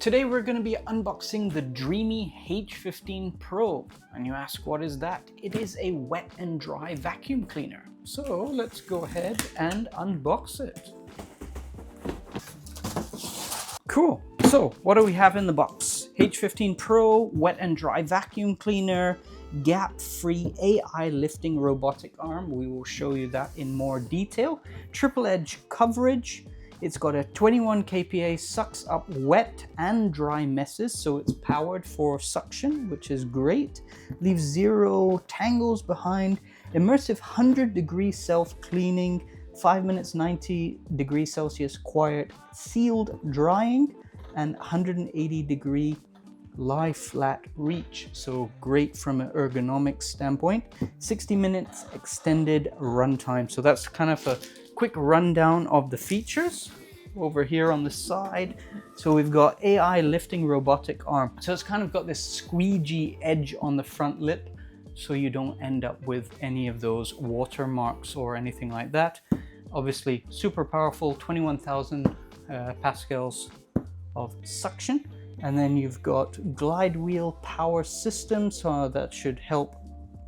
Today we're going to be unboxing the Dreame H15 Pro. And you ask, what is that? It is a wet and dry vacuum cleaner. So let's go ahead and unbox it. Cool. So what do we have in the box? H15 Pro, wet and dry vacuum cleaner, gap-free AI lifting robotic arm. We will show you that in more detail. Triple edge coverage. It's got a 21 kPa, sucks up wet and dry messes, so it's powered for suction, which is great. Leaves 0 tangles behind. Immersive 100-degree self-cleaning, 5 minutes 90 degrees Celsius quiet sealed drying, and 180-degree lie flat reach, so great from an ergonomics standpoint. 60 minutes extended runtime. So that's kind of a quick rundown of the features. Over here on the side, so we've got AI lifting robotic arm. So it's kind of got this squeegee edge on the front lip, so you don't end up with any of those watermarks or anything like that. Obviously super powerful, 21,000 pascals of suction. And then you've got glide wheel power system, so that should help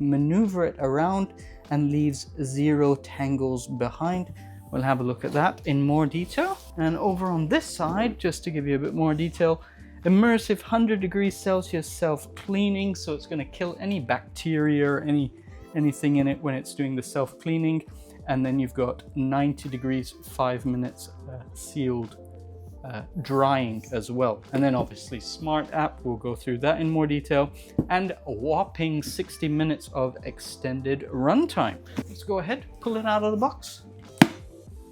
maneuver it around and leaves 0 tangles behind. We'll have a look at that in more detail. And over on this side, just to give you a bit more detail, immersive 100 degrees Celsius self-cleaning, so it's going to kill any bacteria or anything in it when it's doing the self-cleaning. And then you've got 90 degrees, 5 minutes sealed drying as well. And then obviously smart app, we'll go through that in more detail, and a whopping 60 minutes of extended runtime. Let's go ahead, pull it out of the box.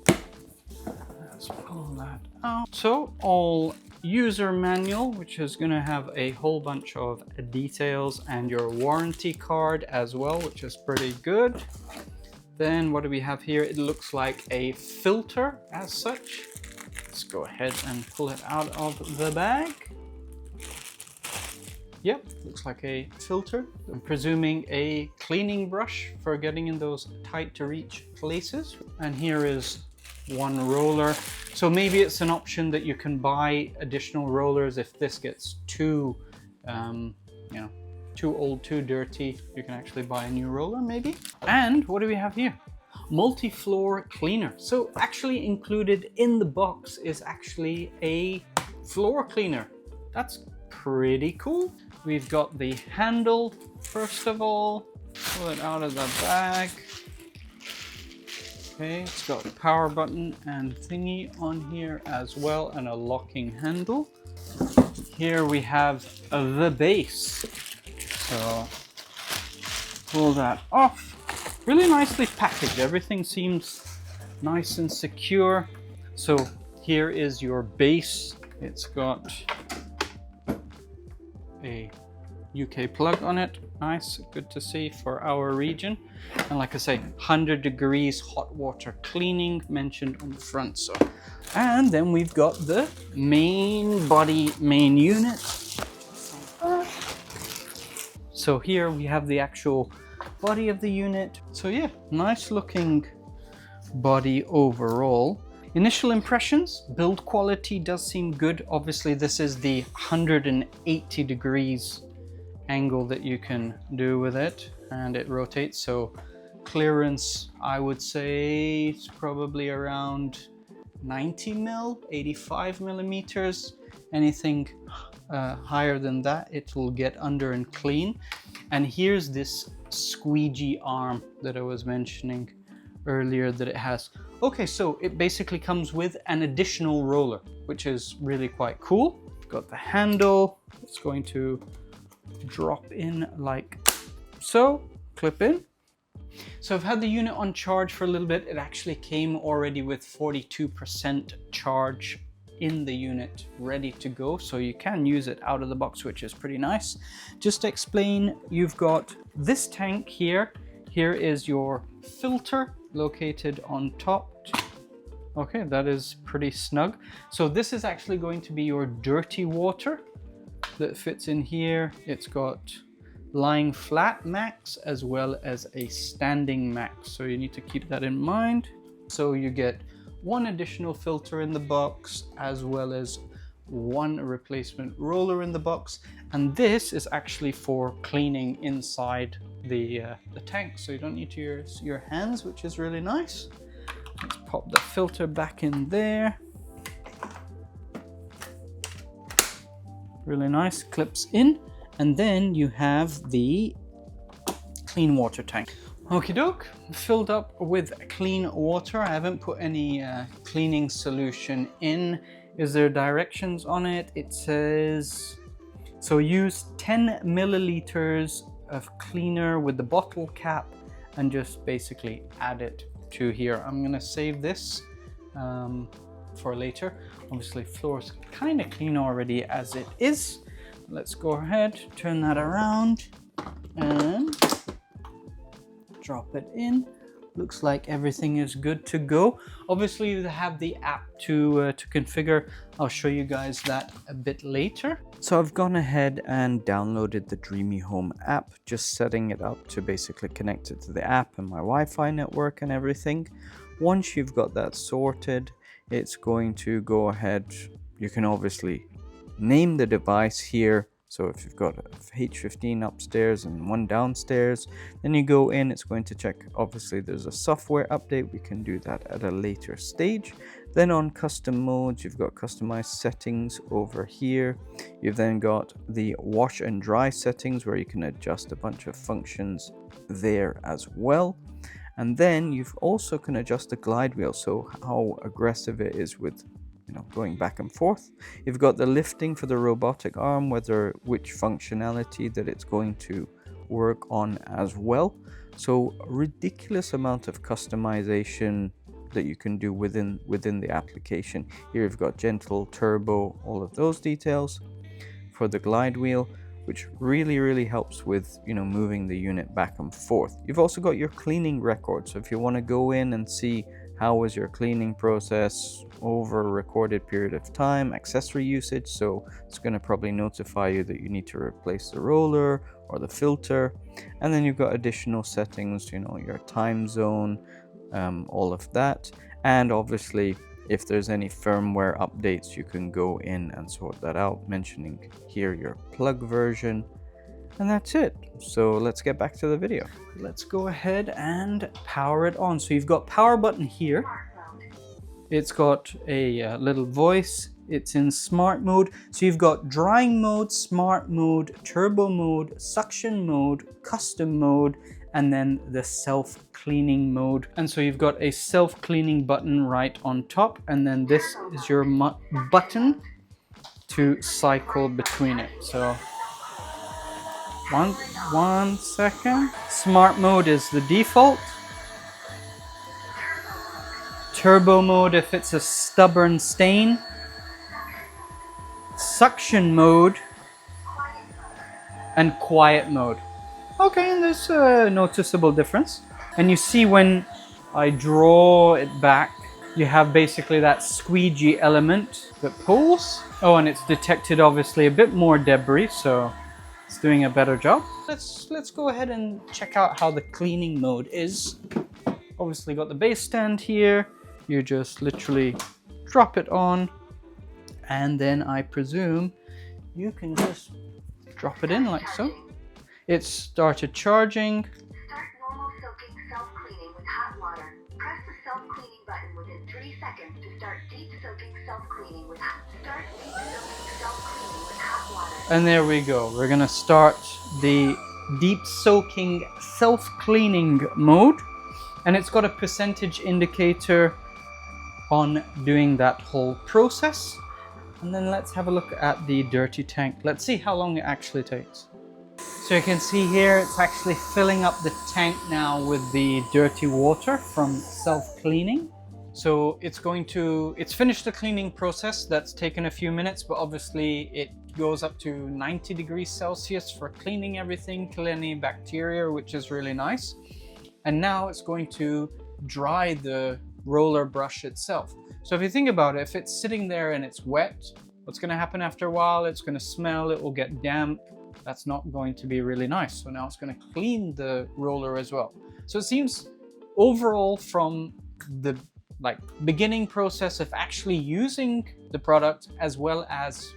Let's pull that out. So all user manual, which is going to have a whole bunch of details, and your warranty card as well, which is pretty good. Then what do we have here? It looks like a filter as such. Let's go ahead and pull it out of the bag. Yep, looks like a filter. I'm presuming a cleaning brush for getting in those tight to reach places. And here is one roller. So maybe it's an option that you can buy additional rollers if this gets too, too old, too dirty. You can actually buy a new roller maybe. And what do we have here? Multi-floor cleaner. So actually included in the box is actually a floor cleaner. That's pretty cool. We've got the handle, first of all. Pull it out of the bag. Okay, it's got a power button and thingy on here as well, and a locking handle. Here we have the base. So pull that off. Really nicely packaged. Everything seems nice and secure. So here is your base. It's got a UK plug on it. Nice, good to see for our region. And like I say, 100 degrees hot water cleaning mentioned on the front. So, and then we've got the main body, main unit. So here we have the actual body of the unit. So yeah, nice looking body overall. Initial impressions, build quality does seem good. Obviously this is the 180 degrees angle that you can do with it, and it rotates. So clearance, I would say it's probably around 90 mil, 85 millimeters. Anything higher than that, it will get under and clean. And here's this squeegee arm that I was mentioning earlier that it has. Okay, so it basically comes with an additional roller, which is really quite cool. We've got the handle. It's going to drop in like so, clip in. So I've had the unit on charge for a little bit. It actually came already with 42% charge in the unit ready to go, so you can use it out of the box, which is pretty nice. Just to explain, you've got this tank here. Here is your filter located on top. Okay, that is pretty snug. So this is actually going to be your dirty water that fits in here. It's got lying flat max as well as a standing max, so you need to keep that in mind. So you get one additional filter in the box, as well as one replacement roller in the box, and this is actually for cleaning inside the tank, so you don't need to use your hands, which is really nice. Let's pop the filter back in there. Really nice, clips in, and then you have the clean water tank. Okie doke, filled up with clean water. I haven't put any cleaning solution in. Is there directions on it? It says, so use 10 milliliters of cleaner with the bottle cap and just basically add it to here. I'm gonna save this for later. Obviously floor's kind of clean already as it is. Let's go ahead, turn that around and drop it in. Looks like everything is good to go. Obviously you have the app to configure. I'll show you guys that a bit later. So I've gone ahead and downloaded the Dreame Home app, just setting it up to basically connect it to the app and my Wi-Fi network and everything. Once you've got that sorted, it's going to go ahead. You can obviously name the device here. So if you've got a H15 upstairs and one downstairs, then you go in, it's going to check. Obviously there's a software update. We can do that at a later stage. Then on custom modes, you've got customized settings over here. You've then got the wash and dry settings where you can adjust a bunch of functions there as well. And then you've also can adjust the glide wheel, so how aggressive it is with going back and forth. You've got the lifting for the robotic arm, which functionality that it's going to work on as well. So ridiculous amount of customization that you can do within the application. Here you've got gentle, turbo, all of those details for the glide wheel, which really helps with moving the unit back and forth. You've also got your cleaning record, so if you want to go in and see how was your cleaning process over a recorded period of time, accessory usage, so it's going to probably notify you that you need to replace the roller or the filter. And then you've got additional settings, your time zone, all of that. And obviously if there's any firmware updates, you can go in and sort that out, mentioning here your plug version. And that's it. So let's get back to the video. Let's go ahead and power it on. So you've got power button here. It's got a little voice. It's in smart mode. So you've got drying mode, smart mode, turbo mode, suction mode, custom mode, and then the self-cleaning mode. And so you've got a self-cleaning button right on top. And then this is your button to cycle between it. So one second. Smart mode is the default. Turbo mode if it's a stubborn stain. Suction mode. And quiet mode. Okay, and there's a noticeable difference. And you see when I draw it back, you have basically that squeegee element that pulls. Oh, and it's detected obviously a bit more debris, so it's doing a better job. Let's go ahead and check out how the cleaning mode is. Obviously got the base stand here. You just literally drop it on, and then I presume you can just drop it in like so. It started charging. Start normal soaking self-cleaning with hot water. Press the self-cleaning button within 3 seconds to start deep soaking self-cleaning with hot water. And there we go. We're gonna start the deep soaking self-cleaning mode, and it's got a percentage indicator on doing that whole process. And then let's have a look at the dirty tank. Let's see how long it actually takes. So you can see here it's actually filling up the tank now with the dirty water from self-cleaning. So it's finished the cleaning process. That's taken a few minutes, but obviously it goes up to 90 degrees Celsius for cleaning everything, kill any bacteria, which is really nice. And now it's going to dry the roller brush itself. So if you think about it, if it's sitting there and it's wet, what's going to happen after a while? It's going to smell, it will get damp. That's not going to be really nice. So now it's going to clean the roller as well. So it seems overall from the like beginning process of actually using the product, as well as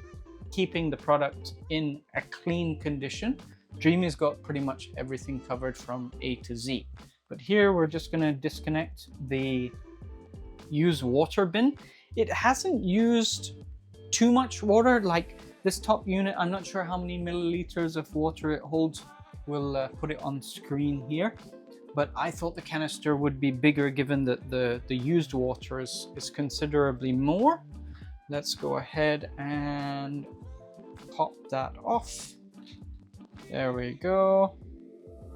keeping the product in a clean condition, Dreame's got pretty much everything covered from A to Z. But here we're just going to disconnect the use water bin. It hasn't used too much water. Like this top unit, I'm not sure how many milliliters of water it holds. We'll put it on screen here. But I thought the canister would be bigger given that the used water is considerably more. Let's go ahead and pop that off. There we go.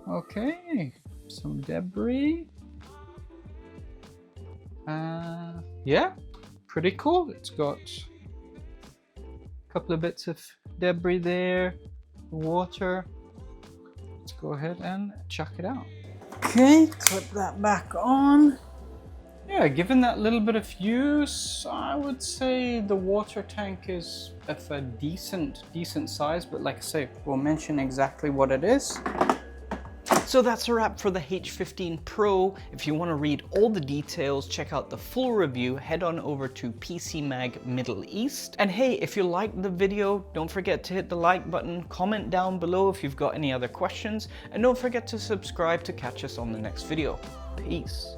Okay, some debris. Yeah, pretty cool. It's got a couple of bits of debris there, water. Let's go ahead and chuck it out. Okay, clip that back on. Yeah, given that little bit of use, I would say the water tank is of a decent size, but like I say, we'll mention exactly what it is. So that's a wrap for the H15 Pro. If you want to read all the details, check out the full review, head on over to PCMag Middle East. And hey, if you liked the video, don't forget to hit the like button, comment down below if you've got any other questions, and don't forget to subscribe to catch us on the next video. Peace.